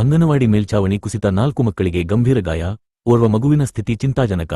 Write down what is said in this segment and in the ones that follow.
ಅಂಗನವಾಡಿ ಮೇಲ್ಛಾವಣಿ ಕುಸಿತ 4 ಮಕ್ಕಳಿಗೆ ಗಂಭೀರ ಗಾಯ, ಓರ್ವ ಮಗುವಿನ ಸ್ಥಿತಿ ಚಿಂತಾಜನಕ.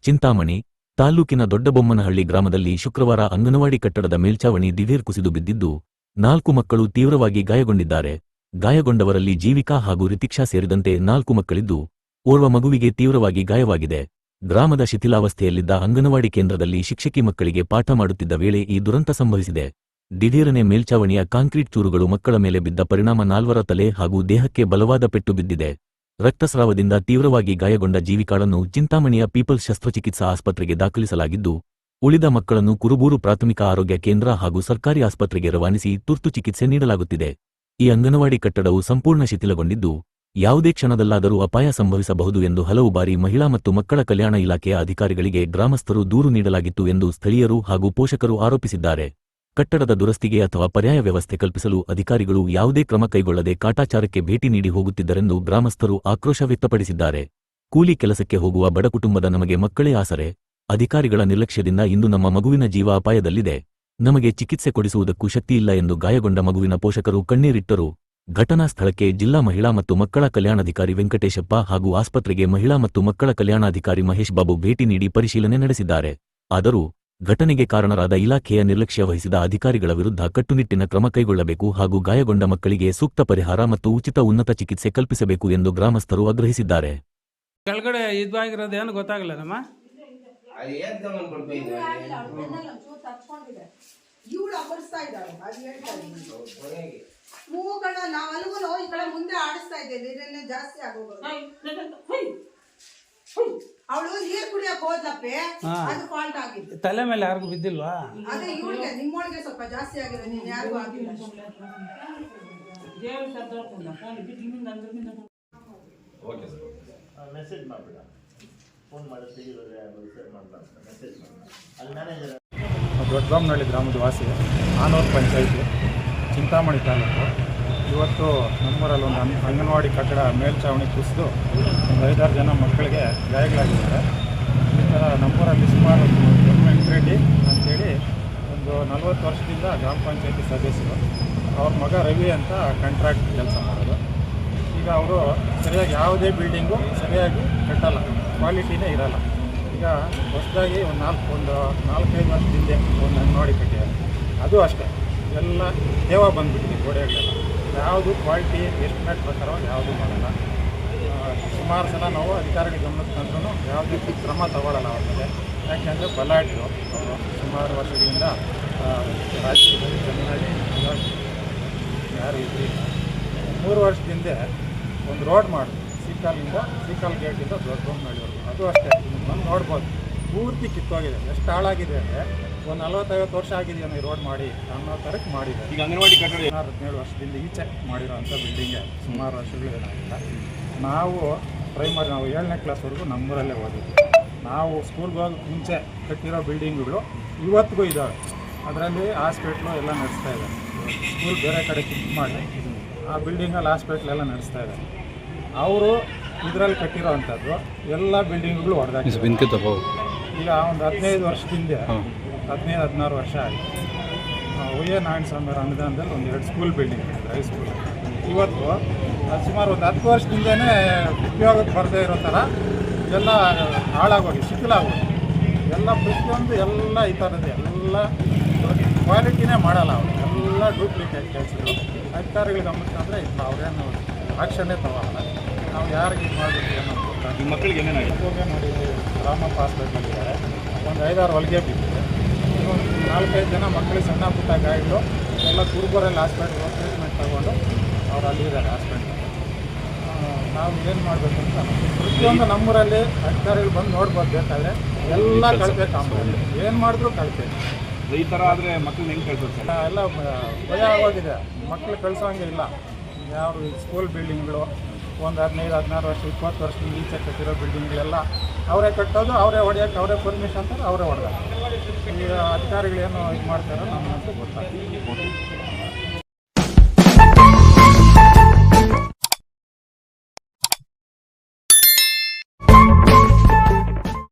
ಚಿಂತಾಮಣಿ ತಾಲ್ಲೂಕಿನ ದೊಡ್ಡಬೊಮ್ಮನಹಳ್ಳಿ ಗ್ರಾಮದಲ್ಲಿ ಶುಕ್ರವಾರ ಅಂಗನವಾಡಿ ಕಟ್ಟಡದ ಮೇಲ್ಛಾವಣಿ ದಿಢೀರ್ ಕುಸಿದು ಬಿದ್ದಿದ್ದು 4 ಮಕ್ಕಳು ತೀವ್ರವಾಗಿ ಗಾಯಗೊಂಡಿದ್ದಾರೆ. ಗಾಯಗೊಂಡವರಲ್ಲಿ ಜೀವಿಕಾ ಹಾಗೂ ರಿತಿಕ್ಷಾ ಸೇರಿದಂತೆ 4 ಮಕ್ಕಳಿದ್ದು, ಓರ್ವ ಮಗುವಿಗೆ ತೀವ್ರವಾಗಿ ಗಾಯವಾಗಿದೆ. ಗ್ರಾಮದ ಶಿಥಿಲಾವಸ್ಥೆಯಲ್ಲಿದ್ದ ಅಂಗನವಾಡಿ ಕೇಂದ್ರದಲ್ಲಿ ಶಿಕ್ಷಕಿ ಮಕ್ಕಳಿಗೆ ಪಾಠ ಮಾಡುತ್ತಿದ್ದ ವೇಳೆ ಈ ದುರಂತ ಸಂಭವಿಸಿದೆ. ದಿಢೀರನೆ ಮೇಲ್ಛಾವಣಿಯ ಕಾಂಕ್ರೀಟ್ ಚೂರುಗಳು ಮಕ್ಕಳ ಮೇಲೆ ಬಿದ್ದ ಪರಿಣಾಮ 4ರ ತಲೆ ಹಾಗೂ ದೇಹಕ್ಕೆ ಬಲವಾದ ಪೆಟ್ಟು ಬಿದ್ದಿದೆ. ರಕ್ತಸ್ರಾವದಿಂದ ತೀವ್ರವಾಗಿ ಗಾಯಗೊಂಡ ಜೀವಿಕಾಳನ್ನು ಚಿಂತಾಮಣಿಯ ಪೀಪಲ್ಸ್ ಶಸ್ತ್ರಚಿಕಿತ್ಸಾ ಆಸ್ಪತ್ರೆಗೆ ದಾಖಲಿಸಲಾಗಿದ್ದು, ಉಳಿದ ಮಕ್ಕಳನ್ನು ಕುರುಬೂರು ಪ್ರಾಥಮಿಕ ಆರೋಗ್ಯ ಕೇಂದ್ರ ಹಾಗೂ ಸರ್ಕಾರಿ ಆಸ್ಪತ್ರೆಗೆ ರವಾನಿಸಿ ತುರ್ತು ಚಿಕಿತ್ಸೆ ನೀಡಲಾಗುತ್ತಿದೆ. ಈ ಅಂಗನವಾಡಿ ಕಟ್ಟಡವು ಸಂಪೂರ್ಣ ಶಿಥಿಲಗೊಂಡಿದ್ದು, ಯಾವುದೇ ಕ್ಷಣದಲ್ಲಾದರೂ ಅಪಾಯ ಸಂಭವಿಸಬಹುದು ಎಂದು ಹಲವು ಬಾರಿ ಮಹಿಳಾ ಮತ್ತು ಮಕ್ಕಳ ಕಲ್ಯಾಣ ಇಲಾಖೆಯ ಅಧಿಕಾರಿಗಳಿಗೆ ಗ್ರಾಮಸ್ಥರು ದೂರು ನೀಡಲಾಗಿತ್ತು ಎಂದು ಸ್ಥಳೀಯರು ಹಾಗೂ ಪೋಷಕರು ಆರೋಪಿಸಿದ್ದಾರೆ. ಕಟ್ಟಡದ ದುರಸ್ತಿಗೆ ಅಥವಾ ಪರ್ಯಾಯ ವ್ಯವಸ್ಥೆ ಕಲ್ಪಿಸಲು ಅಧಿಕಾರಿಗಳು ಯಾವುದೇ ಕ್ರಮ ಕೈಗೊಳ್ಳದೆ ಕಾಟಾಚಾರಕ್ಕೆ ಭೇಟಿ ನೀಡಿ ಹೋಗುತ್ತಿದ್ದರೆಂದು ಗ್ರಾಮಸ್ಥರು ಆಕ್ರೋಶ ವ್ಯಕ್ತಪಡಿಸಿದ್ದಾರೆ. ಕೂಲಿ ಕೆಲಸಕ್ಕೆ ಹೋಗುವ ಬಡ ಕುಟುಂಬದ ನಮಗೆ ಮಕ್ಕಳೇ ಆಸರೆ. ಅಧಿಕಾರಿಗಳ ನಿರ್ಲಕ್ಷ್ಯದಿಂದ ಇಂದು ನಮ್ಮ ಮಗುವಿನ ಜೀವ ಅಪಾಯದಲ್ಲಿದೆ. ನಮಗೆ ಚಿಕಿತ್ಸೆ ಕೊಡಿಸುವುದಕ್ಕೂ ಶಕ್ತಿಯಿಲ್ಲ ಎಂದು ಗಾಯಗೊಂಡ ಮಗುವಿನ ಪೋಷಕರು ಕಣ್ಣೀರಿಟ್ಟರು. ಘಟನಾ ಸ್ಥಳಕ್ಕೆ ಜಿಲ್ಲಾ ಮಹಿಳಾ ಮತ್ತು ಮಕ್ಕಳ ಕಲ್ಯಾಣಾಧಿಕಾರಿ ವೆಂಕಟೇಶಪ್ಪ ಹಾಗೂ ಆಸ್ಪತ್ರೆಗೆ ಮಹಿಳಾ ಮತ್ತು ಮಕ್ಕಳ ಕಲ್ಯಾಣಾಧಿಕಾರಿ ಮಹೇಶ್ ಬಾಬು ಭೇಟಿ ನೀಡಿ ಪರಿಶೀಲನೆ ನಡೆಸಿದ್ದಾರೆ. ಆದರೂ ಘಟನೆಗೆ ಕಾರಣರಾದ ಇಲಾಖೆಯ ನಿರ್ಲಕ್ಷ್ಯ ವಹಿಸಿದ ಅಧಿಕಾರಿಗಳ ವಿರುದ್ಧ ಕಟ್ಟುನಿಟ್ಟಿನ ಕ್ರಮ ಕೈಗೊಳ್ಳಬೇಕು ಹಾಗೂ ಗಾಯಗೊಂಡ ಮಕ್ಕಳಿಗೆ ಸೂಕ್ತ ಪರಿಹಾರ ಮತ್ತು ಉಚಿತ ಉನ್ನತ ಚಿಕಿತ್ಸೆ ಕಲ್ಪಿಸಬೇಕು ಎಂದು ಗ್ರಾಮಸ್ಥರು ಆಗ್ರಹಿಸಿದ್ದಾರೆ. ಕೆಳಗಡೆ ಇದಾಗಿರೋದೇನು ಗೊತ್ತಾಗಲ್ಲ ನಮ್ಮ ಮುಂದೆ ಆಡಿಸ್ತಾ ಇದ್ದೇನೆ ಜಾಸ್ತಿ ಆಗೋದು. ಅವಳು ನೀರು ಕುಡಿಯಕ್ಕೆ ಹೋದ್ಲಪ್ಪೆ, ಅದು ಫಾಲ್ಟ್ ಆಗಿತ್ತು. ತಲೆ ಮೇಲೆ ಯಾರಿಗೂ ಬಿದ್ದಿಲ್ವಾ? ಅದೇ ಇವಳಿಗೆ ನಿಮ್ಮೊಳಗೆ ಸ್ವಲ್ಪ ಜಾಸ್ತಿ ಆಗಿದೆ, ನೀನ್ ಯಾರಿಗೂ ಆಗಿಲ್ಲ. ಮೆಸೇಜ್ ಮಾಡ್ಬಿಡ, ಫೋನ್ ಮಾಡಿ ದೊಡ್ಡಬೊಮ್ಮನಹಳ್ಳಿ ಗ್ರಾಮದ ವಾಸಿ, ಆನೂರು ಪಂಚಾಯಿತಿ, ಚಿಂತಾಮಣಿ ತಾಲೂಕು. ಇವತ್ತು ನಮ್ಮೂರಲ್ಲಿ ಒಂದು ಅಂಗನವಾಡಿ ಕಟ್ಟಡ ಮೇಲ್ಛಾವಣಿ ಕುಸಿದು ಒಂದು 5-6 ಜನ ಮಕ್ಕಳಿಗೆ ಗಾಯಗಳಾಗಿದ್ದಾರೆ. ಈ ಥರ ನಮ್ಮೂರಲ್ಲಿ ಸುಮಾರು ವೆಂಕಟರೆಡ್ಡಿ ಅಂತೇಳಿ ಒಂದು 40 ವರ್ಷದಿಂದ ಗ್ರಾಮ ಪಂಚಾಯಿತಿ ಸದಸ್ಯರು. ಅವ್ರ ಮಗ ರವಿ ಅಂತ ಕಾಂಟ್ರಾಕ್ಟ್ ಕೆಲಸ ಮಾಡೋದು. ಈಗ ಅವರು ಸರಿಯಾಗಿ ಯಾವುದೇ ಬಿಲ್ಡಿಂಗು ಸರಿಯಾಗಿ ಕಟ್ಟಲ್ಲ, ಕ್ವಾಲಿಟಿನೇ ಇರಲ್ಲ. ಈಗ ಹೊಸದಾಗಿ ಒಂದು 4-5 ವರ್ಷದಿಂದ ಒಂದು ಅಂಗನವಾಡಿ ಕಟ್ಟಿದ್ದಾರೆ. ಅದು ಅಷ್ಟೇ, ಎಲ್ಲ ತೇವ ಬಂದುಬಿಟ್ಟಿದೆ ಗೋಡೆಗಳೆಲ್ಲ. ಯಾವುದು ಕ್ವಾಲಿಟಿ ಎಸ್ಟಿಮೇಟ್ ಪ್ರಕಾರವಾಗಿ ಯಾವುದೂ ಮಾಡಲ್ಲ. ಸುಮಾರು ಸಲ ನಾವು ಅಧಿಕಾರಿಗಳ ಗಮನಕ್ಕೆ ತಂದ್ರೂ ಯಾವುದೇ ಕ್ರಮ ತಗೊಳ್ಳಲ್ಲ ಅವ್ರ ಮೇಲೆ. ಯಾಕೆಂದರೆ ಬಲಾಢ್ಯರು ಅವರು ಸುಮಾರು ವರ್ಷಗಳಿಂದ ರಾಜಕೀಯದಲ್ಲಿ ಚೆನ್ನಾಗಿ ಯಾರು ಇದ್ರಿ. 3 ವರ್ಷದಿಂದ ಒಂದು ರೋಡ್ ಮಾಡಿದ್ರು, ಸೀಕಾಲ್ ಗೇಟಿಂದ ದೊಡ್ಡಬೊಮ್ಮನಹಳ್ಳಿವರೆಗೂ. ಅದು ಅಷ್ಟೇ, ಬಂದು ನೋಡ್ಬೋದು, ಪೂರ್ತಿ ಕಿತ್ತೋಗಿದೆ. ಎಷ್ಟು ಹಾಳಾಗಿದೆ ಅಂದರೆ ಒಂದು 40-50 ವರ್ಷ ಆಗಿದೆಯೋ ಈ ರೋಡ್ ಮಾಡಿ ಅನ್ನೋ ಥರಕ್ಕೆ ಮಾಡಿದೆ. ಈಗ ಅಂಗನವಾಡಿ ಕಟ್ಟಡ 17 ವರ್ಷದಿಂದ ಈಚೆ ಮಾಡಿರೋಂಥ ಬಿಲ್ಡಿಂಗೇ ಸುಮಾರು ವರ್ಷಗಳೇನಾಗಿಲ್ಲ. ನಾವು 7ನೇ ಕ್ಲಾಸ್ವರೆಗೂ ನಮ್ಮೂರಲ್ಲೇ ಓದಿದ್ವಿ. ನಾವು ಸ್ಕೂಲ್ಗೆ ಹೋಗಿ ಮುಂಚೆ ಕಟ್ಟಿರೋ ಬಿಲ್ಡಿಂಗ್ಗಳು ಇವತ್ತಿಗೂ ಇದ್ದಾವೆ. ಅದರಲ್ಲಿ ಹಾಸ್ಪಿಟ್ಲು ಎಲ್ಲ ನಡೆಸ್ತಾ ಇದ್ದಾರೆ. ಸ್ಕೂಲ್ ಬೇರೆ ಕಡೆ ಶಿಫ್ಟ್ ಮಾಡಿ ಆ ಬಿಲ್ಡಿಂಗಲ್ಲಿ ಹಾಸ್ಪಿಟ್ಲೆಲ್ಲ ನಡೆಸ್ತಾ ಇದ್ದಾರೆ. ಅವರು ಇದರಲ್ಲಿ ಕಟ್ಟಿರೋ ಅಂಥದ್ದು ಎಲ್ಲ ಬಿಲ್ಡಿಂಗ್ಗಳು ಹೊಡೆದಾಕಿದ್ದಾರೆ. ಈಗ ಒಂದು 15 ವರ್ಷದಿಂದ 15-16 ವರ್ಷ ಆಯಿತು. ಉಯ್ಯ ನಾರಾಯಣ ಸ್ವಾಮಿ ಅನುದಾನದಲ್ಲಿ ಒಂದು 2 ಸ್ಕೂಲ್ ಬಿಲ್ಡಿಂಗ್ ಇತ್ತು, ಹೈಸ್ಕೂಲ್. ಇವತ್ತು ಸುಮಾರು ಒಂದು 10 ವರ್ಷದಿಂದನೇ ಉಪಯೋಗಕ್ಕೆ ಬರದೇ ಇರೋ ಥರ ಎಲ್ಲ ಹಾಳಾಗೋಗಿ ಶಿಥಿಲಾಗೋಗಿ ಎಲ್ಲ ಪ್ರತಿಯೊಂದು ಎಲ್ಲ ಈ ಥರದ್ದು ಎಲ್ಲ ಕ್ವಾಲಿಟಿನೇ ಮಾಡಲ್ಲ ಅವರು. ಎಲ್ಲ ಡೂಪ್ಲಿಕೇಟ್ ಕೆಲಸಗಳು. ಅಧಿಕಾರಿಗಳು ಗಮನಿಸ್ತಂದರೆ ಇಲ್ಲ, ಅವರೇನು ಆಕ್ಷನ್ನೇ ತಗೊಳ್ಳಲ್ಲ. ನಾವು ಯಾರಿಗೆ ಇದು ಮಾಡಬೇಕು ಏನೋ ಗೊತ್ತಾ. ಈ ಮಕ್ಕಳಿಗೆ ಏನೇನಾಗಿದೆ? ಹೋಗಿ ನೋಡಿ, ರಾಮಪ್ಪ ಹಾಸ್ಪಿಟ್ಲಿದ್ದಾರೆ, ಒಂದು 5-6 ಹೊಲಿಗೆ ಬಿದ್ದಿದೆ. ಒಂದು 4-5 ಜನ ಮಕ್ಕಳಿಗೆ ಸಣ್ಣ ಪುಟ್ಟ ಗಾಯಗಳು ಎಲ್ಲ ಕುರುಬರಲ್ಲಿ ಹಾಸ್ಪಿಟ್ಲ್ ಟ್ರೀಟ್ಮೆಂಟ್ ತಗೊಂಡು ಅವ್ರು ಅಲ್ಲಿದ್ದಾರೆ ಹಾಸ್ಪಿಟ್ಲ್. ನಾವು ಏನು ಮಾಡಬೇಕು ಅಂತ ಪ್ರತಿಯೊಂದು ನಮ್ಮೂರಲ್ಲಿ ಅಧಿಕಾರಿಗಳು ಬಂದು ನೋಡ್ಬೋದು. ಬೇಕಾದರೆ ಎಲ್ಲ ಕಳಪೆ ಕಾಂಪೌಂಡ್, ಏನು ಮಾಡಿದ್ರು ಕಳಪೆ. ಈ ಥರ ಆದರೆ ಮಕ್ಕಳನ್ನ ಹೆಂಗೆ ಕಳ್ಸೋದು? ಎಲ್ಲ ಭಯ ಆಗೋಗಿದೆ, ಮಕ್ಕಳು ಕಳಿಸೋಂಗೆ ಇಲ್ಲ. ಯಾವ ಸ್ಕೂಲ್ ಬಿಲ್ಡಿಂಗ್ಗಳು ಒಂದು 15-16 ವರ್ಷ 20 ವರ್ಷದಿಂದ ಈಚೆ ಕಟ್ಟಿರೋ ಬಿಲ್ಡಿಂಗ್ಗಳೆಲ್ಲ ಅವರೇ ಕಟ್ಟೋದು, ಅವರೇ ಹೊಡೆಯೋಕ್ಕೆ ಅವರೇ ಪರ್ಮಿಷನ್ ಅಂತಾರೆ, ಅವರೇ ಹೊಡೆದ. ಈಗ ಅಧಿಕಾರಿಗಳೇನು ಇದು ಮಾಡ್ತಾರೋ ನಮಗಂತೂ ಗೊತ್ತಾಗ್ತದೆ.